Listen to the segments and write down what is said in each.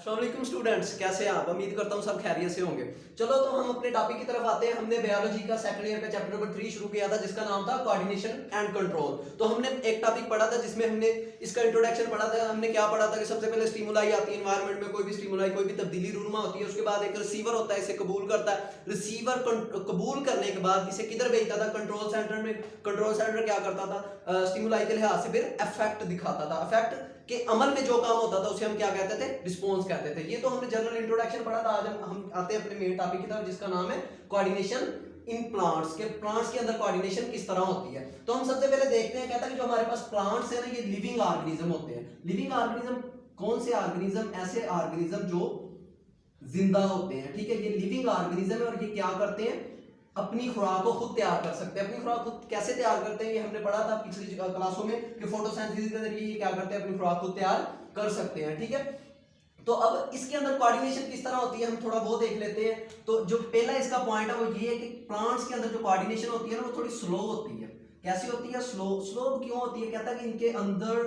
अस्सलामुअलैकुम स्टूडेंट्स, कैसे हैं आप? उम्मीद करता हूँ सब खैरियत से होंगे। चलो तो हम अपने टॉपिक की तरफ आते हैं। हमने बायोलॉजी का सेकंड ईयर का चैप्टर नंबर 3 शुरू किया था जिसका नाम था कोऑर्डिनेशन एंड कंट्रोल। तो हमने एक टॉपिक पढ़ा था जिसमें हमने इसका इंट्रोडक्शन पढ़ा था। हमने क्या पढ़ा था कि सबसे पहले स्टिमुलाई आती है एनवायरनमेंट में, कोई भी स्टिमुलाई, कोई भी तब्दीली रूनुमा होती है। उसके बाद एक रिसीवर होता है, इसे कबूल करता है। रिसीवर कबूल करने के बाद इसे किधर भेजता था? कंट्रोल सेंटर में। कंट्रोल सेंटर क्या करता था? स्टिमुलाई के लिहाज से फिर इफेक्ट दिखाता था। इफेक्ट के अमल में जो काम होता था उसे हम क्या कहते थे? रिस्पॉन्स कहते थे। ये तो हमने जनरल इंट्रोडक्शन पढ़ा था। आज हम आते हैं अपने मेन टॉपिक की तरफ जिसका नाम है कोऑर्डिनेशन इन प्लांट्स। के प्लांट्स के अंदर कोऑर्डिनेशन किस तरह होती है। तो हम सबसे पहले देखते हैं, कहता है कि जो हमारे पास प्लांट्स है ना, ये लिविंग ऑर्गेनिज्म होते हैं। लिविंग ऑर्गेनिज्म कौन से ऑर्गेनिज्म? ऐसे ऑर्गेनिज्म जो जिंदा होते हैं। ठीक है, ये लिविंग ऑर्गेनिज्म है और ये क्या करते हैं? अपनी खुराक को खुद तैयार कर सकते हैं। अपनी खुराक खुद कैसे तैयार करते हैं ये हमने पढ़ा था पिछली क्लासों में कि फोटोसिंथेसिस के जरिए ये क्या करते हैं? अपनी खुराक खुद तैयार कर सकते हैं। ठीक है, तो अब इसके अंदर कोऑर्डिनेशन किस तरह होती है हम थोड़ा वो देख लेते हैं। तो जो पहला इसका पॉइंट है वो ये है कि प्लांट्स के अंदर जो कोऑर्डिनेशन होती है ना, वो थोड़ी स्लो होती है। कैसी होती है? स्लो। स्लो क्यों होती है? कहता है कि इनके अंदर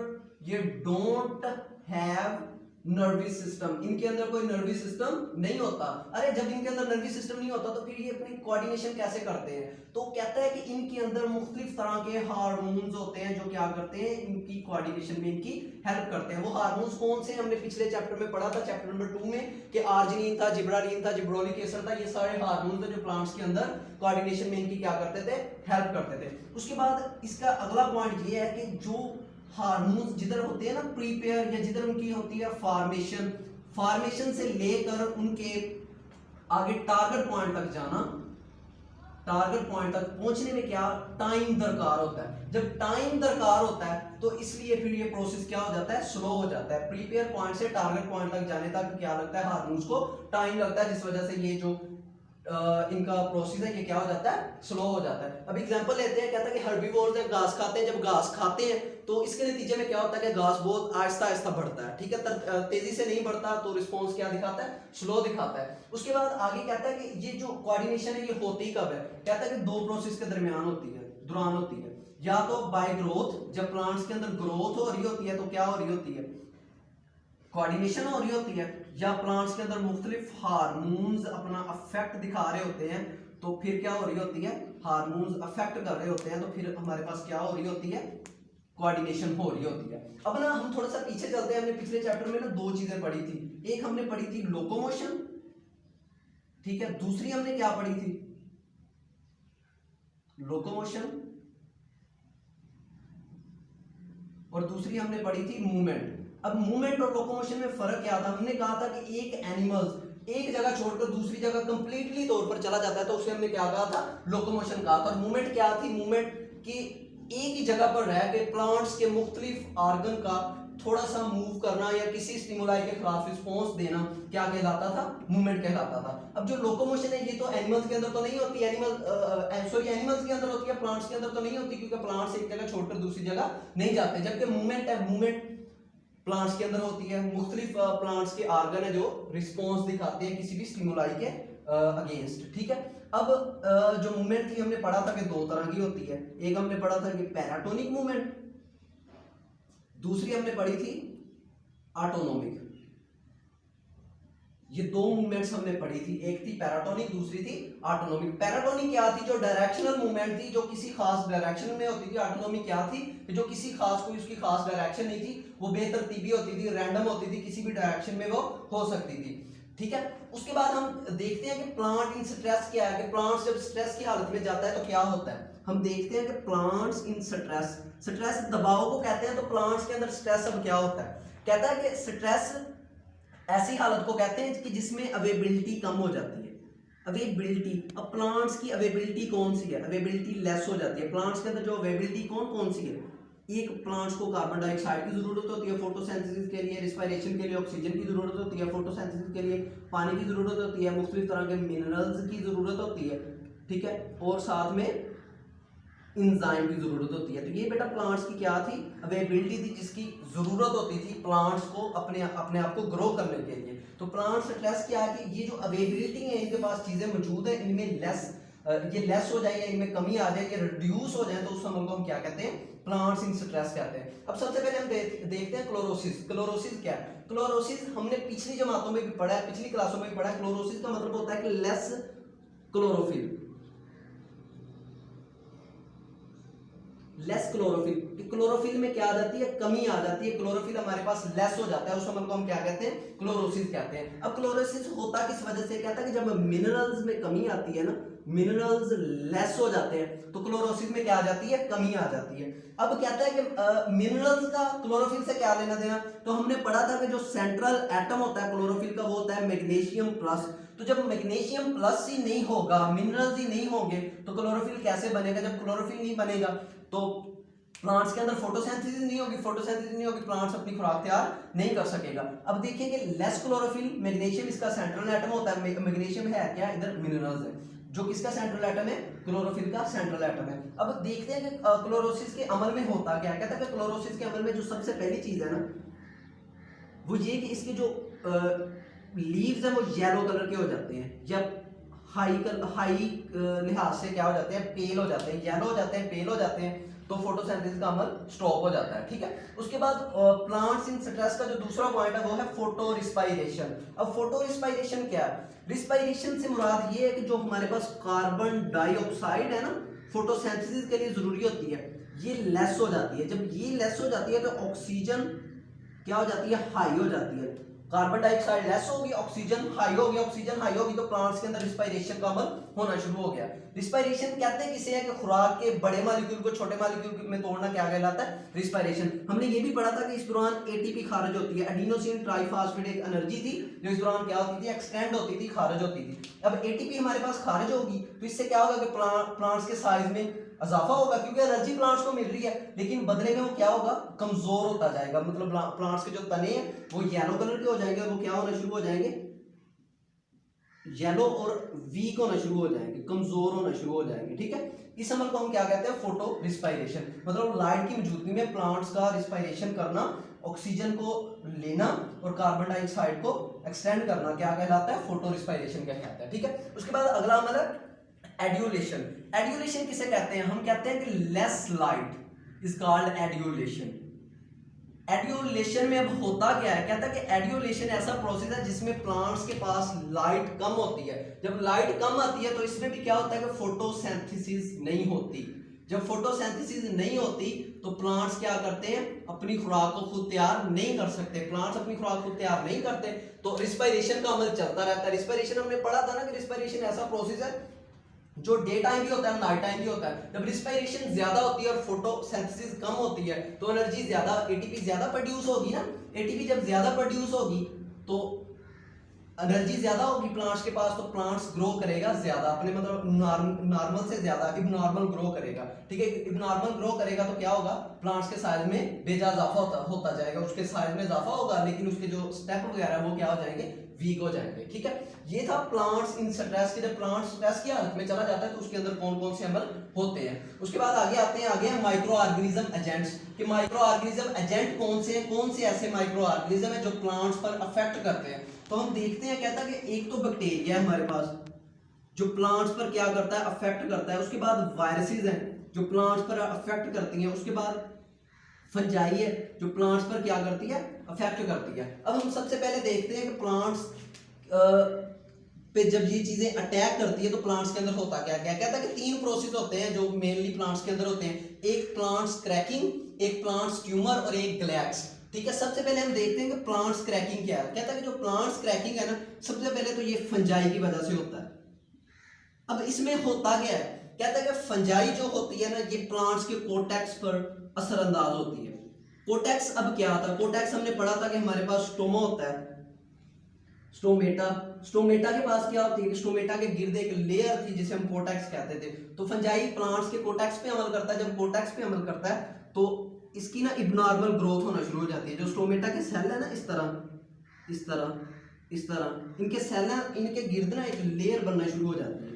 ये डोंट हैव नर्वस सिस्टम। इनके अंदर कोई नर्वस सिस्टम नहीं होता। अरे जब इनके अंदर नर्वस सिस्टम नहीं होता तो फिर ये अपनी कोऑर्डिनेशन कैसे करते हैं? तो कहता है कि इनके अंदर मुख्तलिफ तरह के हार्मोन्स होते हैं जो क्या करते हैं? इनकी कोऑर्डिनेशन में इनकी हेल्प करते हैं। वो हार्मोन्स कौन से? हमने पिछले चैप्टर में पढ़ा था, चैप्टर नंबर 2 में, कि आर्जिनिन था, जिब्रालिन था, जिब्रोलिक एसिड था। ये सारे हार्मोन्स हैं जो प्लांट्स के अंदर कोऑर्डिनेशन में इनकी क्या करते थे? हेल्प करते थे। उसके बाद इसका अगला पॉइंट ये है कि जो हार्मोन्स जिधर होते हैं ना प्रीपेयर, या जिधर उनकी होती है फॉर्मेशन, फॉर्मेशन से लेकर उनके आगे टारगेट पॉइंट तक जाना, टारगेट पॉइंट तक पहुंचने में क्या टाइम दरकार होता है। जब टाइम दरकार होता है तो इसलिए फिर ये प्रोसेस क्या हो जाता है? स्लो हो जाता है। प्रीपेयर पॉइंट से टारगेट पॉइंट तक जाने तक क्या लगता है? हार्मोन्स को टाइम लगता है, जिस वजह से ये जो इनका प्रोसेस है ये क्या हो जाता है? स्लो हो जाता है। अब एग्जांपल लेते हैं, कहता है कि हर्बीवोर्स है, घास खाते हैं। जब घास खाते हैं तो इसके नतीजे में क्या होता है कि घास बहुत आहिस्ता आहिस्ता बढ़ता है। ठीक है, तेजी से नहीं बढ़ता, तो रिस्पॉन्स क्या दिखाता है? स्लो दिखाता है। उसके बाद आगे कहता है कि ये जो कोऑर्डिनेशन है ये होती कब है? कहता है कि दो प्रोसेस के दरमियान होती है, दौरान होती है। या तो बाय ग्रोथ, जब प्लांट्स के अंदर ग्रोथ हो रही होती है तो क्या हो रही होती है? कोऑर्डिनेशन हो रही होती है। या प्लांट्स के अंदर मुख्तलिफ हार्मोन्स अपना अफेक्ट दिखा रहे होते हैं तो फिर क्या हो रही होती है? हार्मोन्स अफेक्ट कर रहे होते हैं तो फिर हमारे पास क्या हो रही होती है? कोऑर्डिनेशन हो रही होती है। अब ना हम थोड़ा सा पीछे चलते हैं। हमने पिछले चैप्टर में ना दो चीजें पढ़ी थी। एक हमने पढ़ी थी लोकोमोशन, ठीक है, दूसरी हमने क्या पढ़ी थी? लोकोमोशन, और दूसरी हमने पढ़ी थी मूवमेंट। अब मूवमेंट और लोकोमोशन में फर्क क्या था? हमने कहा था कि एक एनिमल्स एक जगह छोड़कर दूसरी जगह कंप्लीटली तौर पर चला जाता है तो उसे हमने क्या कहा था? लोकोमोशन कहा था। और मूवमेंट क्या थी? मूवमेंट की एक ही जगह पर रह के प्लांट्स के मुख्तलिफ ऑर्गन का थोड़ा सा मूव करना या किसी स्टिमुलाई के खिलाफ रिस्पॉन्स देना क्या कहलाता था? मूवमेंट कहलाता था। अब जो लोकोमोशन है ये तो एनिमल्स के अंदर तो नहीं होती। एनिमल्स के अंदर होती है, प्लांट्स के अंदर तो नहीं होती, क्योंकि प्लांट्स एक जगह छोड़कर दूसरी जगह नहीं जाते। जबकि मूवमेंट है, मूवमेंट प्लांट्स के अंदर होती है। मुख्तलिफ प्लांट्स के ऑर्गन है जो रिस्पॉन्स दिखाते हैं किसी भी स्टिमुलाई के अगेंस्ट। ठीक है, अब जो मूवमेंट थी हमने पढ़ा था कि दो तरह की होती है। एक हमने पढ़ा था कि पैराटोनिक मूवमेंट, दूसरी हमने पढ़ी थी ऑटोनोमिक। ये दो मूवमेंट्स हमने पढ़ी थी, एक थी पैराटोनिक, दूसरी थी ऑटोनोमिक। पैराटोनिक क्या थी? जो डायरेक्शनल मूवमेंट थी, जो किसी खास डायरेक्शन में होती थी। ऑटोनोमिक क्या थी? जो किसी खास, कोई उसकी खास डायरेक्शन नहीं थी, वो बेतरतीबी होती थी, रैंडम होती थी, किसी भी डायरेक्शन में वो हो सकती थी। ठीक है, उसके बाद हम देखते हैं कि प्लांट इन स्ट्रेस क्या है, कि प्लांट्स जब स्ट्रेस की हालत में जाता है तो क्या होता है। हम देखते हैं कि प्लांट्स इन स्ट्रेस, स्ट्रेस दबाव को कहते हैं। तो प्लांट्स के अंदर स्ट्रेस अब क्या होता है? कहता है कि स्ट्रेस ऐसी हालत को कहते हैं कि जिसमें अवेबिलिटी कम हो जाती है। अवेबिलिटी, अब प्लांट्स की अवेबिलिटी कौन सी है? अवेबिलिटी लेस हो जाती है। प्लांट्स के अंदर जो अवेबिलिटी कौन सी है? एक, प्लांट्स को कार्बन डाइऑक्साइड की जरूरत होती है फोटोसिंथेसिस के लिए, रिस्पायरेशन के लिए ऑक्सीजन की जरूरत होती है, फोटोसिंथेसिस के लिए पानी की जरूरत होती है, मुख्तलिफ तरह के मिनरल्स की जरूरत होती है। ठीक है, और साथ में इंजाइम की जरूरत होती है। तो ये बेटा प्लांट्स की क्या थी? अवेबिलिटी थी, जिसकी जरूरत होती थी प्लांट्स को अपने आप को ग्रो करने के लिए। तो प्लांट स्ट्रेस क्या है कि ये जो अवेबिलिटी है, इनके पास चीजें मौजूद है, इनमें लेस ये लेस हो जाए या इनमें कमी आ जाए, ये रिड्यूस हो जाए, तो उस अमल को हम क्या कहते हैं, प्लांट्स इन स्ट्रेस कहते हैं। अब सबसे पहले हम देखते हैं क्लोरोसिस। क्लोरोसिस क्या है? क्लोरोसिस हमने पिछली जमातों में भी पढ़ा है, पिछली क्लासों में भी पढ़ा है। क्लोरोसिस का मतलब होता है कि less chlorophyll, less chlorophyll. Chlorophyll में क्या आ जाती है, कमी आ जाती है, क्लोरोफिल हमारे पास लेस हो जाता है, उस अमल को हम क्या कहते हैं, क्लोरोसिस कहते हैं। अब क्लोरोसिस होता किस वजह से, कहता है कि जब मिनरल्स में कमी आती है ना, मिनरल्स लेस हो जाते हैं, तो क्लोरोसिस में क्या आ जाती है, कमी आ जाती है। अब कहता है कि मिनरल्स का क्लोरोफिल से क्या लेना देना, तो हमने पढ़ा था कि जो सेंट्रल एटम होता है क्लोरोफिल का वो होता है मैग्नीशियम प्लस। तो जब मैग्नीशियम प्लस ही नहीं होगा, मिनरल्स ही नहीं होंगे, तो क्लोरोफिल कैसे बनेगा? जब क्लोरोफिल नहीं बनेगा तो प्लांट्स के अंदर फोटोसिंथेसिस नहीं होगी, फोटोसिंथेसिस नहीं होगी, प्लांट्स अपनी खुराक तैयार नहीं कर सकेगा। अब देखिए कि लेस क्लोरोफिल, मैग्नीशियम इसका सेंट्रल एटम होता है, मैग्नीशियम है क्या, इधर मिनरल्स है, जो किसका सेंट्रल एटम है, क्लोरोफिल का सेंट्रल एटम है। अब देखते हैं कि क्लोरोसिस के अमल में होता क्या है। कहता है कि क्लोरोसिस के अमल में जो सबसे पहली चीज है ना, वो ये कि इसके जो लीव्स है वो येलो कलर के हो जाते हैं, जब हाई लिहाज से क्या हो जाते हैं, पेल हो जाते हैं, येलो हो जाते हैं, पेल हो जाते हैं, तो फोटोसिंथेसिस का अमल स्टॉप हो जाता है। ठीक है, उसके बाद प्लांट्स इन स्ट्रेस का जो दूसरा पॉइंट है वो है फोटो रिस्पायरेशन। अब फोटो रिस्पायरेशन क्या है? रिस्पायरेशन से मुराद ये है कि जो हमारे पास कार्बन डाइऑक्साइड है ना, फोटोसिंथेसिस के लिए जरूरी होती है, ये लेस हो जाती है। जब ये लेस हो जाती है तो ऑक्सीजन क्या हो जाती है, हाई हो जाती है। कार्बन डाइऑक्साइड लेस होगी, ऑक्सीजन हाई होगी, ऑक्सीजन हाई होगी, तो प्लांट्स के अंदर रिस्पायरेशन का अमल होना शुरू हो गया। रिस्पायरेशन कहते हैं किसे है कि खुराक के बड़े मॉलिक्यूल को छोटे मॉलिक्यूल में तोड़ना क्या कहलाता है, रिस्पायरेशन। हमने ये भी पढ़ा था कि इस दौरान एटीपी खारिज होती है, एडिनोसिन ट्राइफॉस्फेट एक एनर्जी थी जो इस दौरान क्या होती थी, एक्सटेंड होती थी, खारिज होती थी। अब एटीपी हमारे पास खारिज होगी तो इससे क्या होगा कि प्लांट्स के साइज में इजाफा होगा, क्योंकि एनर्जी प्लांट्स को मिल रही है, लेकिन बदले में वो क्या होगा, कमजोर होता जाएगा। मतलब प्लांट्स के जो तने हैं वो येलो कलर के हो जाएंगे, और वो क्या होना शुरू हो जाएंगे, येलो और वीक होना शुरू हो जाएंगे, कमजोर होना शुरू हो जाएंगे। ठीक है, इस अमल को हम क्या कहते हैं, फोटो रिस्पायरेशन। मतलब लाइट की मौजूदगी में प्लांट्स का रिस्पायरेशन करना, ऑक्सीजन को लेना और कार्बन डाइऑक्साइड को एक्सटेंड करना क्या कहलाता है, फोटो रिस्पायरेशन कहलाता है। ठीक है, उसके बाद अगला अमल है एड्यूलेशन। एड्यूलेशन किसे कहते हैं? हम कहते हैं कि less light is called adulation. Adulation में अब होता क्या है, कहता है कि एड्यूलेशन ऐसा प्रोसेस है जिसमें प्लांट्स के पास लाइट कम होती है। जब लाइट कम आती है तो इसमें भी क्या होता है कि फोटोसिंथेसिस नहीं होती। जब फोटोसिंथेसिस नहीं होती तो प्लांट्स क्या करते हैं, अपनी खुराक को खुद तैयार नहीं कर सकते। प्लांट्स अपनी खुराक खुद तैयार नहीं करते तो रिस्पायरेशन का अमल चलता रहता है। रिस्पायरेशन हमने पढ़ा था ना कि रिस्पायरेशन ऐसा प्रोसेस है जो डे टाइम भी होता है, नाइट टाइम भी होता है। जब रिस्पायरेशन ज्यादा होती है और फोटोसिंथेसिस कम होती है तो एनर्जी ज्यादा, एटीपी ज्यादा प्रोड्यूस होगी ना। एटीपी जब ज्यादा प्रोड्यूस होगी तो एनर्जी ज्यादा होगी प्लांट्स के पास, तो प्लांट्स ग्रो करेगा ज्यादा, अपने मतलब नॉर्मल से ज्यादा इबनॉर्मल ग्रो करेगा। ठीक है, इबनॉर्मल ग्रो करेगा तो क्या होगा, प्लांट्स के साइज में बेजा इजाफा होता जाएगा, उसके साइज में इजाफा होगा, लेकिन उसके जो स्टेप वगैरह वो क्या हो जाएंगे, वीक हो जाएंगे। ठीक है, ये था प्लांट्स इन स्ट्रेस के। जब प्लांट स्ट्रेस की हालत में चला जाता है तो उसके अंदर कौन कौन से अमल होते हैं। उसके बाद आगे आते हैं, आगे माइक्रो ऑर्गेनिज्म एजेंट्स। कि माइक्रो ऑर्गेनिज्म एजेंट कौन से हैं, कौन से ऐसे माइक्रो ऑर्गेनिज्म है जो प्लांट्स पर अफेक्ट करते हैं। तो हम देखते हैं, कहता है कि एक तो बैक्टीरिया है हमारे पास जो प्लांट्स पर क्या करता है, अफेक्ट करता है। उसके बाद वायरसेस हैं जो प्लांट्स पर अफेक्ट करती हैं। उसके बाद फंजाई है जो प्लांट्स पर क्या करती है, अफेक्ट करती है। अब हम सबसे पहले देखते हैं कि प्लांट्स पे जब ये चीजें अटैक करती है तो प्लांट्स के अंदर होता क्या क्या। कहता है कि 3 प्रोसेस होते हैं जो मेनली प्लांट्स के अंदर होते हैं, एक प्लांट्स क्रैकिंग, एक प्लांट्स ट्यूमर और एक ग्लैक्स। ठीक है, सबसे पहले हम देखते हैं कि प्लांट्स क्रैकिंग क्या है। कहता है कि जो प्लांट्स क्रैकिंग है ना, सबसे पहले तो ये फंजाई की वजह से होता है। अब इसमें होता क्या है, कहता है कि फंजाई जो होती है ना, ये प्लांट्स के कोटेक्स पर असरअंदाज होती है। कोटेक्स अब क्या था, कोटेक्स हमने पढ़ा था कि हमारे पास स्टोमा होता है, स्टोमेटा। स्टोमेटा के पास क्या होती है, स्टोमेटा के गिर्द एक लेयर थी जिसे हम कोटेक्स कहते थे। तो फंजाई प्लांट्स के कोटेक्स पे अमल करता है। जब कोटेक्स पे अमल करता है तो इसकी ना इबनॉर्मल ग्रोथ होना शुरू हो जाती है। जो स्टोमेटा के सेल है ना, इस तरह इस तरह इस तरह इनके सेल ना, इनके गिर्द ना एक लेयर बनना शुरू हो जाती है,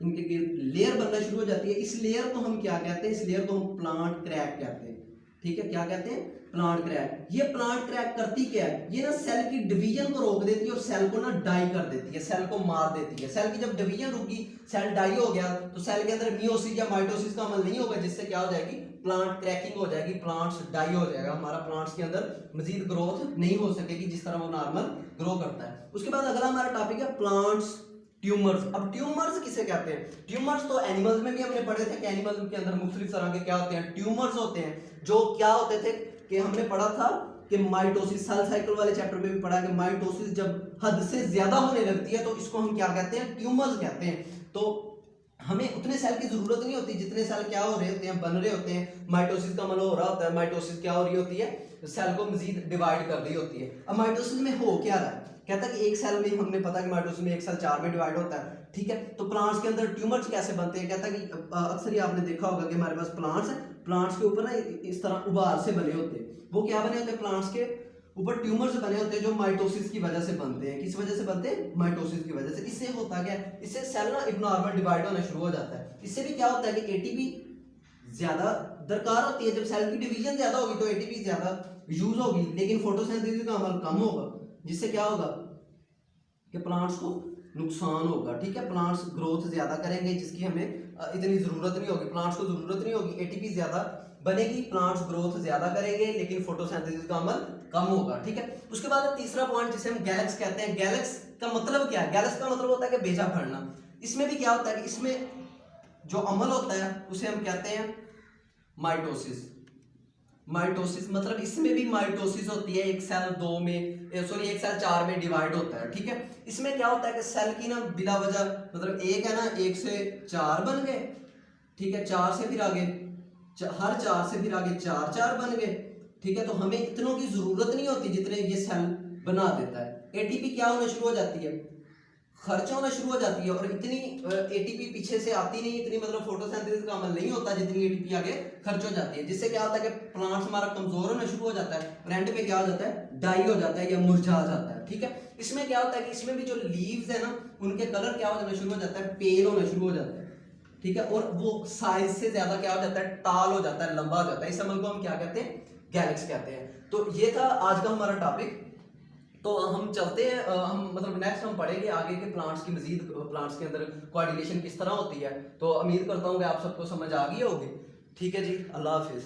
इनके गिर्द लेयर बनना शुरू हो जाती है। इस लेयर को हम क्या कहते हैं, इस लेयर को हम प्लांट क्रैक कहते हैं। ठीक है, क्या कहते हैं, प्लांट क्रैक। ये प्लांट क्रैक करती क्या है, ये ना सेल की डिवीजन को रोक देती है और सेल को ना डाई कर देती है, सेल को मार देती है। सेल की जब डिवीजन रुकी, सेल डाई हो गया, तो सेल के अंदर मियोसिस या माइटोसिस का अमल नहीं होगा, जिससे क्या हो जाएगी, प्लांट क्रैकिंग हो जाएगी, प्लांट्स डाई हो जाएगा, हमारा प्लांट्स के अंदर मजीद ग्रोथ नहीं हो सकेगी जिस तरह वो नॉर्मल ग्रो करता है। उसके बाद अगला हमारा टॉपिक है प्लांट्स ट्यूमर्स। अब ट्यूमर्स किसे कहते हैं? ट्यूमर्स तो एनिमल्स में भी हमने पढ़े थे कि एनिमल्स के अंदर मुख्तलिफ तरह के क्या होते हैं, ट्यूमर्स होते हैं, जो क्या होते थे कि हमने पढ़ा था कि माइटोसिस, सेल साइकिल वाले चैप्टर में भी पढ़ा कि माइटोसिस जब हद से ज्यादा होने लगती है तो इसको हम क्या कहते हैं, ट्यूमर्स कहते हैं। तो हमें उतने सेल की जरूरत नहीं होती जितने सेल क्या हो रहे होते हैं, बन रहे होते हैं, माइटोसिस का अमल हो रहा होता है, माइटोसिस क्या हो रही होती है, सेल को मजीद डिवाइड कर रही होती है। अब माइटोसिस में हो क्या रहा है, कहता है कि एक सेल में, हमने पता कि माइटोसिस में एक सेल 4 में डिवाइड होता है, ठीक है। तो प्लांट्स के अंदर ट्यूमर्स कैसे बनते हैं, कहता है कि अक्सर ही आपने देखा होगा कि हमारे पास प्लांट्स है, प्लांट्स के ऊपर ना इस तरह उबार से बने होते हैं, वो क्या बने होते हैं, प्लांट्स के ऊपर ट्यूमर्स बने होते हैं जो माइटोसिस की वजह से बनते हैं। किस वजह से बनते हैं, माइटोसिस की वजह से। इससे होता क्या है, इससे सेल ना इबनॉर्मल डिवाइड होना शुरू हो जाता है। इससे भी क्या होता है कि एटीपी ज्यादा दरकार होती है, जब सेल की डिवीजन ज्यादा होगी तो एटीपी ज्यादा यूज होगी, लेकिन फोटोसिंथेसिस का अमल कम होगा, जिससे क्या होगा कि प्लांट्स को नुकसान होगा, ठीक है। प्लांट्स ग्रोथ ज्यादा करेंगे जिसकी हमें इतनी जरूरत नहीं होगी, प्लांट्स को जरूरत नहीं होगी, एटीपी ज्यादा बनेगी, प्लांट्स ग्रोथ ज्यादा करेंगे, लेकिन फोटोसिंथेसिस का अमल कम होगा, ठीक है। उसके बाद तीसरा पॉइंट जिसे हम गैलेक्स कहते हैं। गैलेक्स का मतलब क्या है, गैलेक्स का मतलब होता है कि बेजा फड़ना। इसमें भी क्या होता है कि इसमें जो अमल होता है उसे हम कहते हैं माइटोसिस। माइटोसिस मतलब इसमें भी माइटोसिस होती है, एक सेल 2 में, सॉरी एक सेल 4 में डिवाइड होता है, ठीक है। इसमें क्या होता है कि सेल की ना बिला वजह, मतलब एक है ना, 1 से 4 बन गए, ठीक है, 4 से फिर आगे हर 4 से फिर आगे 4 4 बन गए, ठीक है। तो हमें इतनों की जरूरत नहीं होती जितने ये सेल बना देता है। एटीपी क्या होना शुरू हो जाती है, खर्च होना शुरू हो जाती है, और इतनी एटीपी पीछे से आती नहीं, इतनी मतलब फोटोसिंथेसिस का अमल नहीं होता जितनी एटीपी आगे खर्च हो जाती है, जिससे क्या होता है कि प्लांट्स हमारा कमजोर होना शुरू हो जाता है और एंड पे क्या हो जाता है, डाई हो जाता है या मुरझा जाता है, ठीक है। इसमें क्या होता है कि इसमें भी जो लीव्स है ना, उनके कलर क्या हो जाना शुरू हो जाता है, पेल होना शुरू हो जाता है, ठीक है, और वो साइज से ज्यादा क्या हो जाता है, टाल हो जाता है, लंबा हो जाता है। इस अमल को हम क्या कहते हैं, गैलेक्स कहते हैं। तो ये था आज का हमारा टॉपिक। तो हम चलते हैं, हम मतलब नेक्स्ट हम पढ़ेंगे आगे के प्लांट्स की, मजीद प्लांट्स के अंदर कोऑर्डिनेशन किस तरह होती है। तो उम्मीद करता हूँ कि आप सबको समझ आ गई होगी, ठीक है जी। अल्लाह हाफिज।